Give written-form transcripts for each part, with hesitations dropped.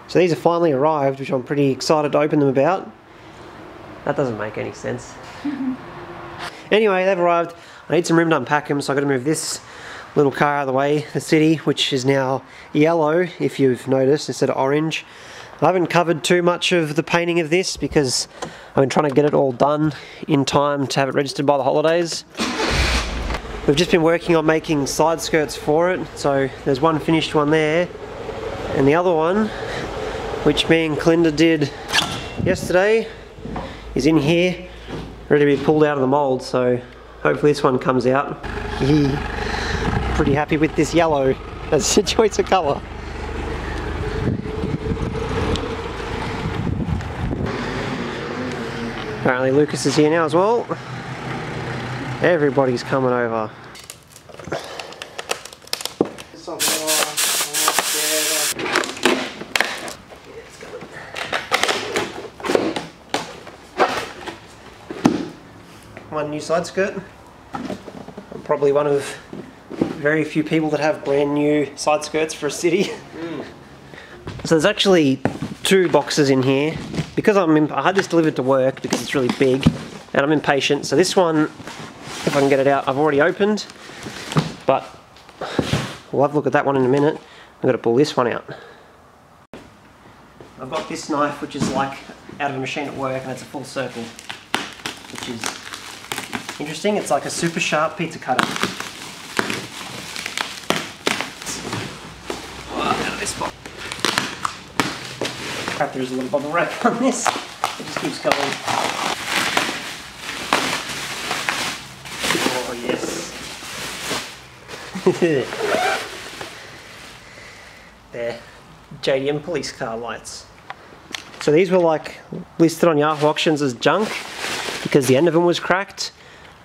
So these have finally arrived, which I'm pretty excited to open them about. That doesn't make any sense. Anyway, they've arrived. I need some room to unpack them, so I've got to move this little car out of the way, the City, which is now yellow, if you've noticed, instead of orange. I haven't covered too much of the painting of this because I've been trying to get it all done in time to have it registered by the holidays. We've just been working on making side skirts for it, so there's one finished one there, and the other one, which me and Clinda did yesterday, is in here, ready to be pulled out of the mould, so hopefully this one comes out. Pretty happy with this yellow as a choice of colour. Apparently Lucas is here now as well. Everybody's coming over. One new side skirt. I'm probably one of very few people that have brand new side skirts for a City. So there's actually 2 boxes in here. Because I had this delivered to work because it's really big and I'm impatient. So this one, if I can get it out, I've already opened. But we'll have a look at that one in a minute. I've got to pull this one out. I've got this knife, which is like out of a machine at work, and it's a full circle, which is interesting. It's like a super sharp pizza cutter. Out of this box. Crap, there's a little bubble wrap on this. It just keeps going. Oh yes. There. JDM police car lights. So these were like listed on Yahoo Auctions as junk because the end of them was cracked.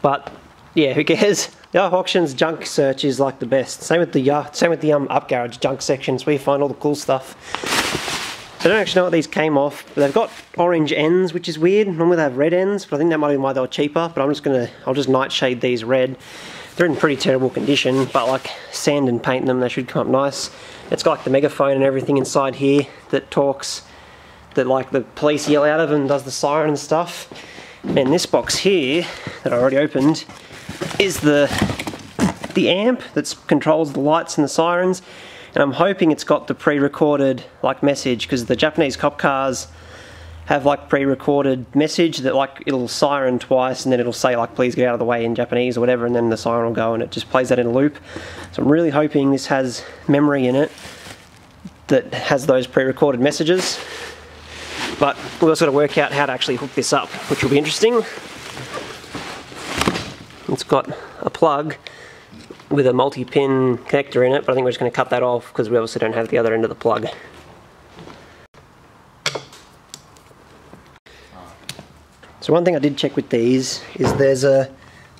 But yeah, who cares? Yahoo Auctions junk search is like the best. Same with the Up Garage junk sections where you find all the cool stuff. So I don't actually know what these came off, but they've got orange ends, which is weird. Normally they have red ends, but I think that might be why they were cheaper. But I'll just nightshade these red. They're in pretty terrible condition, but like sand and paint them, they should come up nice. It's got like the megaphone and everything inside here that talks, that like the police yell out of and does the siren and stuff. And this box here, that I already opened, is the amp that controls the lights and the sirens. And I'm hoping it's got the pre-recorded like message, because the Japanese cop cars have like pre-recorded message that like it'll siren twice and then it'll say like please get out of the way in Japanese or whatever, and then the siren will go and it just plays that in a loop. So I'm really hoping this has memory in it that has those pre-recorded messages. But we've also got to work out how to actually hook this up, which will be interesting. It's got a plug with a multi-pin connector in it, but I think we're just going to cut that off because we obviously don't have the other end of the plug. So one thing I did check with these is there's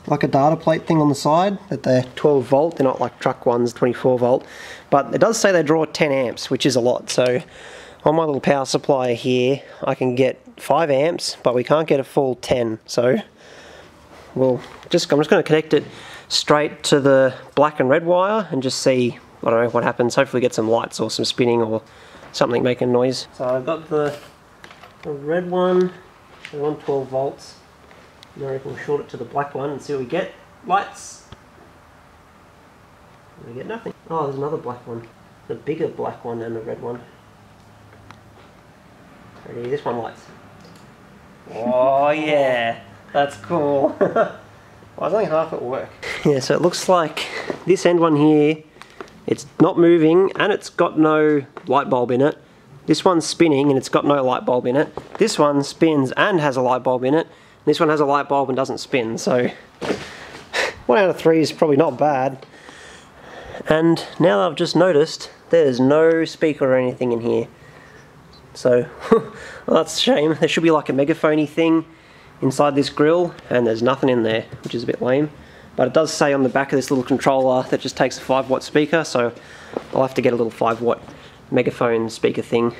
like a data plate thing on the side that they're 12 volt, they're not like truck ones 24 volt, but it does say they draw 10 amps, which is a lot. So on my little power supply here I can get 5 amps, but we can't get a full 10. So I'm just going to connect it straight to the black and red wire and just see, I don't know, what happens. Hopefully get some lights or some spinning or something making noise. So I've got the red one, they're on 12 volts. And I reckon we'll short it to the black one and see what we get. Lights. We get nothing. Oh, there's another black one. The bigger black one and the red one. Ready? This one lights. Oh yeah, that's cool. Well, it's only half at work. Yeah, so it looks like this end one here, it's not moving and it's got no light bulb in it. This one's spinning and it's got no light bulb in it. This one spins and has a light bulb in it. This one has a light bulb and doesn't spin, so 1 out of 3 is probably not bad. And now that I've just noticed, there's no speaker or anything in here. So, well, that's a shame. There should be like a megaphone-y thing inside this grill, and there's nothing in there, which is a bit lame. But it does say on the back of this little controller that just takes a 5-watt speaker, so I'll have to get a little 5-watt megaphone speaker thing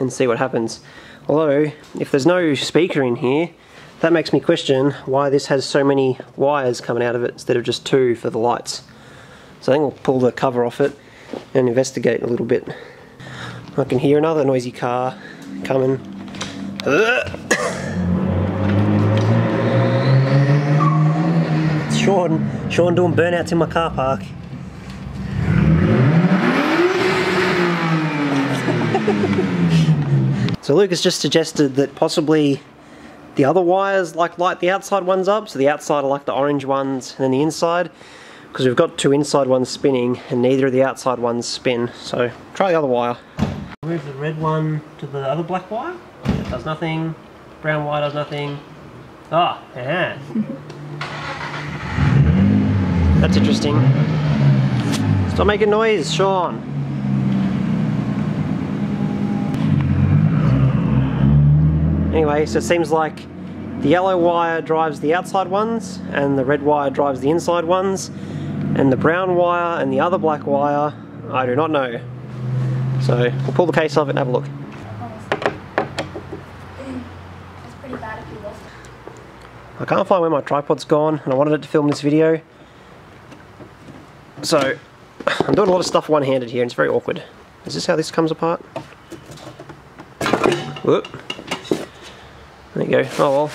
and see what happens. Although, if there's no speaker in here, that makes me question why this has so many wires coming out of it instead of just 2 for the lights. So I think we'll pull the cover off it and investigate a little bit. I can hear another noisy car coming. It's Sean doing burnouts in my car park. So Luke has just suggested that possibly the other wires light the outside ones up, so the outside are like the orange ones and then the inside, because we've got two inside ones spinning and neither of the outside ones spin. So try the other wire. Move the red one to the other black wire. It does nothing. Brown wire does nothing. Ah, yeah. That's interesting. Stop making noise, Sean. Anyway, so it seems like the yellow wire drives the outside ones and the red wire drives the inside ones, and the brown wire and the other black wire, I do not know. So we'll pull the case off and have a look. It's pretty bad if you lost it. I can't find where my tripod's gone and I wanted it to film this video. So I'm doing a lot of stuff one-handed here and it's very awkward. Is this how this comes apart? Whoop. There you go. Oh well,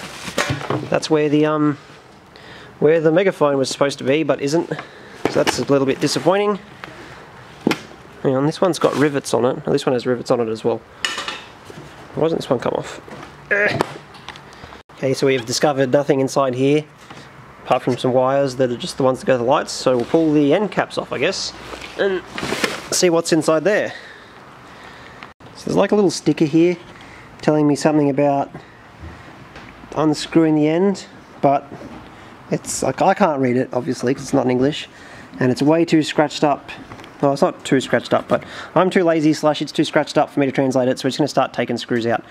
that's where the megaphone was supposed to be, but isn't. So that's a little bit disappointing. Hang on, this one's got rivets on it. Oh, this one has rivets on it as well. Why doesn't this one come off? Okay, so we've discovered nothing inside here, apart from some wires that are just the ones that go to the lights. So we'll pull the end caps off, I guess, and see what's inside there. So there's like a little sticker here telling me something about unscrewing the end, but it's like I can't read it obviously because it's not in English and it's way too scratched up. Well, it's not too scratched up, but I'm too lazy / it's too scratched up for me to translate it, so we're just going to start taking screws out.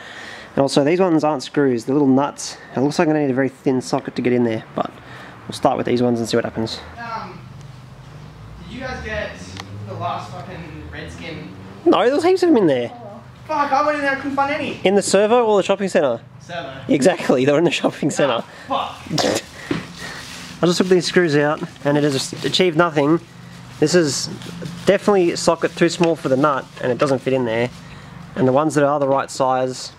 And also these ones aren't screws, they're little nuts. It looks like I need a very thin socket to get in there, but we'll start with these ones and see what happens. Did you guys get the last fucking Redskin? No, there's heaps of them in there. Fuck, I went in there and couldn't find any. In the servo or the shopping centre? Servo. Exactly, they're in the shopping centre. Fuck. I just took these screws out and it has achieved nothing. This is definitely a socket too small for the nut and it doesn't fit in there. And the ones that are the right size,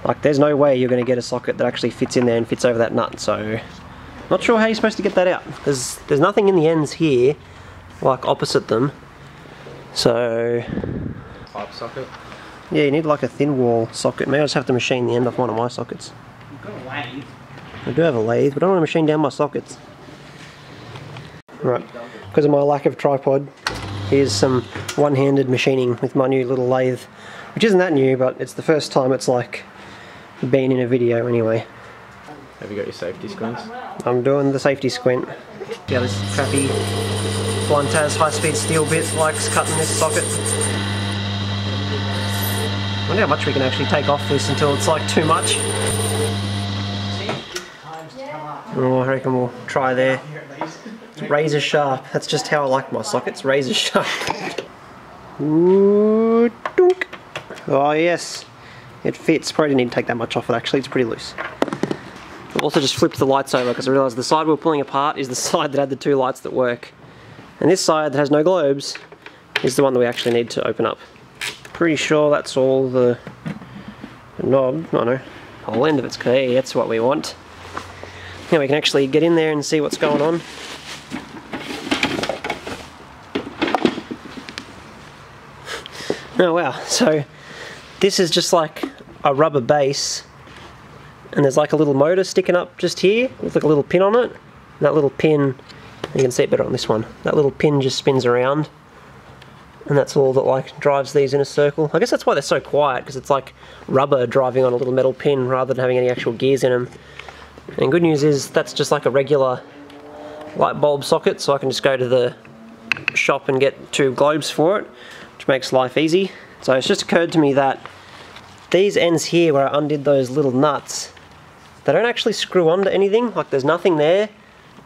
like there's no way you're going to get a socket that actually fits in there and fits over that nut. So not sure how you're supposed to get that out. There's nothing in the ends here, like opposite them. So Type socket. yeah, you need like a thin wall socket. Maybe I just have to machine the end off one of my sockets. You've got a lathe. I do have a lathe, but I don't want to machine down my sockets. Right, because of my lack of tripod, here's some one-handed machining with my new little lathe, which isn't that new, but it's the first time it's like been in a video anyway. Have you got your safety squints? I'm doing the safety squint. Yeah, this crappy Blind Taz high-speed steel bit likes cutting this socket. I wonder how much we can actually take off this until it's like too much. Oh, I reckon we'll try there. Razor sharp. That's just how I like my sockets, razor sharp. Ooh, dunk. Oh yes, it fits. Probably didn't need to take that much off it actually, it's pretty loose. I've also just flipped the lights over because I realised the side we're pulling apart is the side that had the two lights that work. And this side that has no globes is the one that we actually need to open up. Pretty sure that's all the knob, no, whole end of it's okay, that's what we want. Now we can actually get in there and see what's going on. Oh wow, so this is just like a rubber base and there's like a little motor sticking up just here with like a little pin on it. And that little pin, you can see it better on this one, that little pin just spins around and that's all that like drives these in a circle. I guess that's why they're so quiet, because it's like rubber driving on a little metal pin rather than having any actual gears in them. And good news is that's just like a regular light bulb socket, so I can just go to the shop and get 2 globes for it, which makes life easy. So it's just occurred to me that these ends here where I undid those little nuts, they don't actually screw onto anything, like there's nothing there.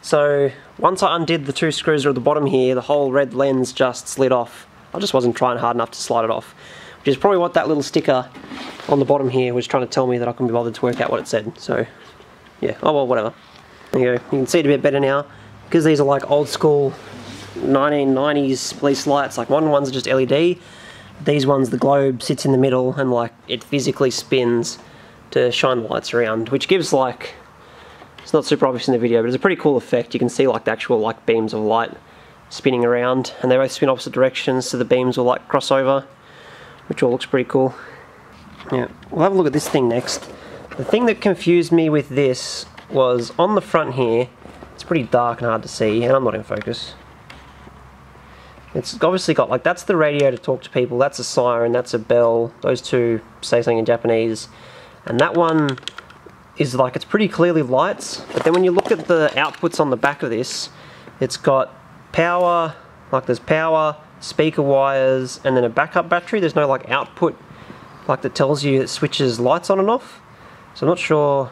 So once I undid the 2 screws at the bottom here, the whole red lens just slid off. I just wasn't trying hard enough to slide it off, which is probably what that little sticker on the bottom here was trying to tell me, that I couldn't be bothered to work out what it said. So yeah, oh well, whatever. There you go, you can see it a bit better now, because these are like old school 1990s police lights. Like modern ones are just LED, These ones, the globe sits in the middle and like it physically spins to shine the lights around, which gives like, it's not super obvious in the video, but it's a pretty cool effect. You can see like the actual like beams of light spinning around, and they both spin opposite directions, so the beams will like cross over, which all looks pretty cool. Yeah, we'll have a look at this thing next. The thing that confused me with this was on the front here, it's pretty dark and hard to see, and I'm not in focus. It's obviously got like, that's the radio to talk to people, that's a siren, that's a bell, those two say something in Japanese, and that one is like, it's pretty clearly lights, but then when you look at the outputs on the back of this, it's got power, like there's power, speaker wires, and then a backup battery. There's no like output like that tells you it switches lights on and off. So I'm not sure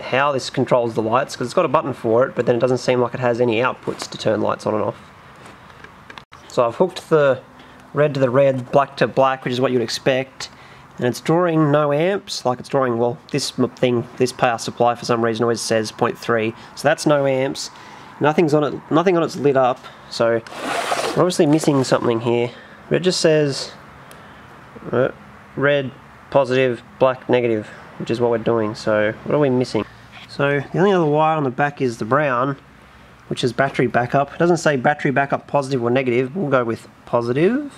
how this controls the lights, because it's got a button for it, but then it doesn't seem like it has any outputs to turn lights on and off. So I've hooked the red to the red, black to black, which is what you'd expect, and it's drawing no amps, like it's drawing, well, this thing, this power supply for some reason always says 0.3, so that's no amps. Nothing's on it, nothing on it's lit up, so we're obviously missing something here. But it just says red, positive, black, negative, which is what we're doing. So what are we missing? So the only other wire on the back is the brown, which is battery backup. It doesn't say battery backup positive or negative. We'll go with positive.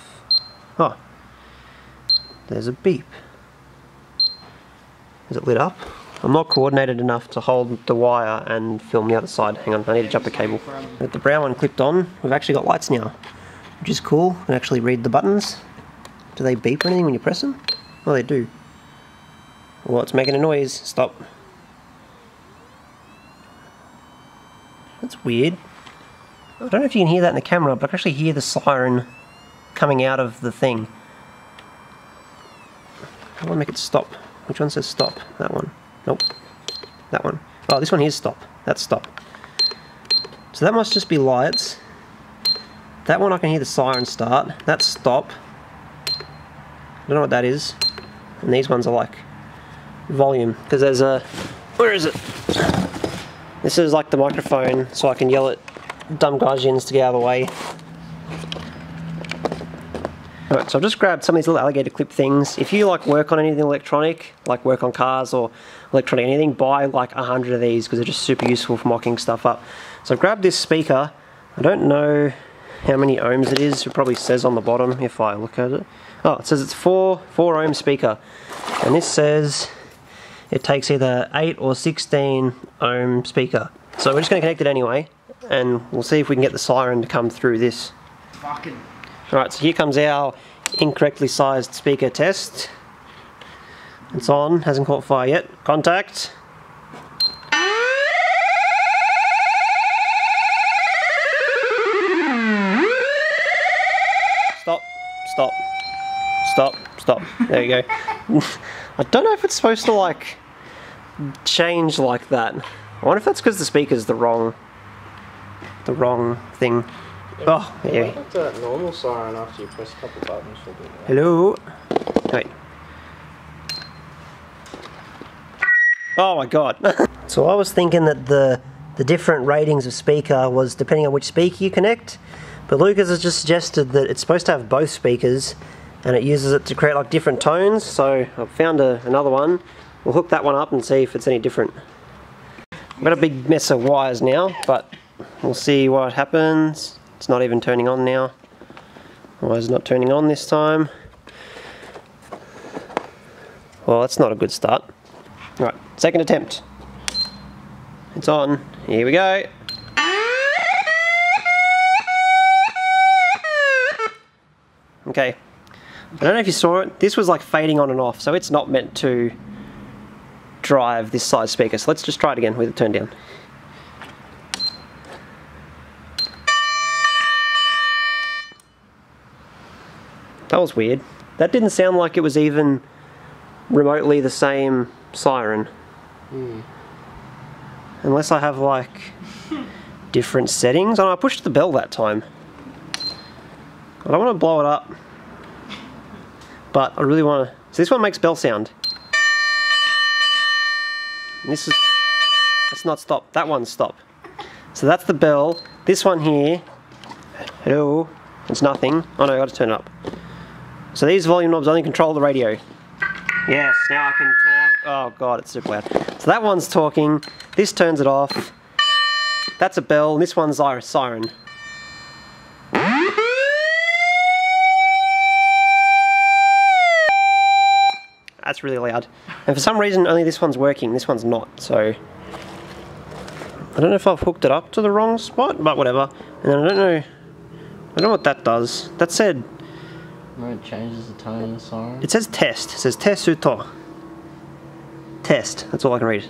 Oh, there's a beep. Is it lit up? I'm not coordinated enough to hold the wire and film the other side. Hang on, I need to jump a cable. With the brown one clipped on, we've actually got lights now, which is cool. We can actually read the buttons. Do they beep or anything when you press them? Oh, they do. Well, it's making a noise. Stop. That's weird. I don't know if you can hear that in the camera, but I can actually hear the siren coming out of the thing. I want to make it stop. Which one says stop? That one. Nope. That one. Oh, this one here's stop. That's stop. So that must just be lights. That one I can hear the siren start. That's stop. I don't know what that is. And these ones are like volume, because there's a, where is it? This is like the microphone, so I can yell at dumb gaijins to get out of the way. Alright, so I've just grabbed some of these little alligator clip things. If you like work on anything electronic, like work on cars or electronic anything, buy like 100 of these, because they're just super useful for mocking stuff up. So I've grabbed this speaker. I don't know how many ohms it is. It probably says on the bottom if I look at it. Oh, it says it's 4 ohm speaker. And this says it takes either 8 or 16 ohm speaker. So we're just going to connect it anyway, and we'll see if we can get the siren to come through this. Fucking. Alright, so here comes our incorrectly sized speaker test. It's on, hasn't caught fire yet. Contact. Stop, stop, stop, stop. There you go. I don't know if it's supposed to like change like that. I wonder if that's because the speaker's the wrong thing. Oh, yeah. Why not that normal siren after you press a couple buttons will do that? Hello? Wait. Oh my god. So I was thinking that the different ratings of speaker was depending on which speaker you connect, but Lucas has just suggested that it's supposed to have both speakers and it uses it to create like different tones, so I've found another one. We'll hook that one up and see if it's any different. I've got a big mess of wires now, but we'll see what happens. It's not even turning on now. Why is it not turning on this time? Well, that's not a good start. Right, second attempt. It's on. Here we go. Okay. I don't know if you saw it. This was like fading on and off, so it's not meant to drive this size speaker. So let's just try it again with it turned down. That was weird. That didn't sound like it was even remotely the same siren. Unless I have like different settings. Oh, I pushed the bell that time. I don't want to blow it up, but I really want to. So this one makes bell sound. And this is, that's not stop. That one's stop. So that's the bell. This one here, hello, it's nothing. Oh no, I got to turn it up. So these volume knobs only control the radio. Yes, now I can talk. Oh god, it's super loud. So that one's talking, this turns it off. That's a bell, and this one's a siren. That's really loud. And for some reason, only this one's working, this one's not, so... I don't know if I've hooked it up to the wrong spot, but whatever. And then I don't know what that does. That said... No, it changes the tone of the siren. It says test. It says test uto. Test. That's all I can read.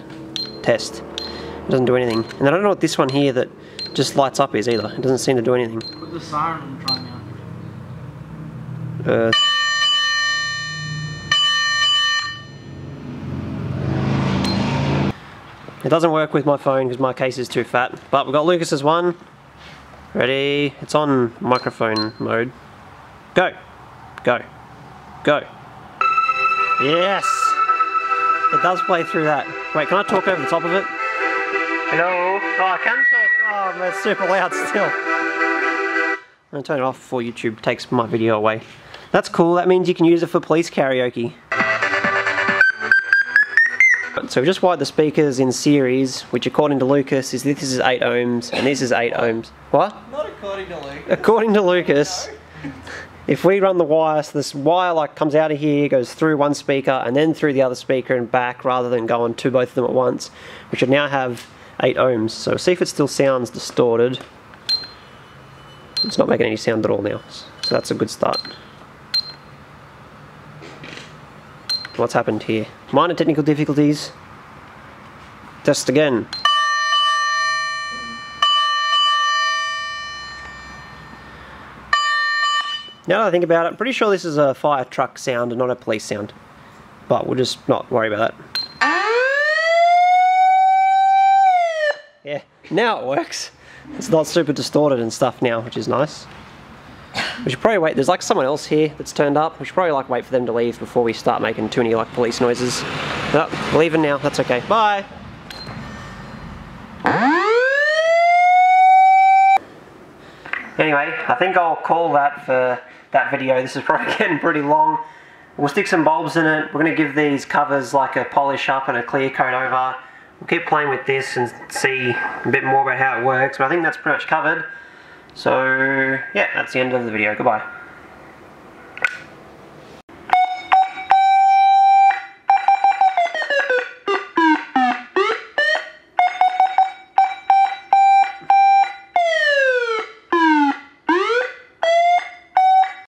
Test. It doesn't do anything. And I don't know what this one here that just lights up is either. It doesn't seem to do anything. Put the siren on and try now. It doesn't work with my phone because my case is too fat. But we've got Lucas's one. Ready? It's on microphone mode. Go. Go. Go. Yes! It does play through that. Wait, can I talk over the top of it? Hello? Oh, I can talk. Oh, but it's super loud still. I'm going to turn it off before YouTube takes my video away. That's cool. That means you can use it for police karaoke. So we just wired the speakers in series, which according to Lucas this is 8 ohms and this is 8 ohms. What? Not according to Lucas. According to Lucas, if we run the wire, so this wire like comes out of here, goes through one speaker and then through the other speaker and back rather than going to both of them at once, we should now have 8 ohms. So see if it still sounds distorted. It's not making any sound at all now, so that's a good start. What's happened here? Minor technical difficulties. Test again. Now that I think about it, I'm pretty sure this is a fire truck sound and not a police sound. But we'll just not worry about that. Yeah, now it works. It's not super distorted and stuff now, which is nice. We should probably wait. There's like someone else here that's turned up. We should probably like wait for them to leave before we start making too many like police noises. Oh, we're leaving now. That's okay. Bye. Anyway, I think I'll call that for that video. This is probably getting pretty long. We'll stick some bulbs in it. We're going to give these covers like a polish up and a clear coat over. We'll keep playing with this and see a bit more about how it works. But I think that's pretty much covered. So, yeah, that's the end of the video. Goodbye.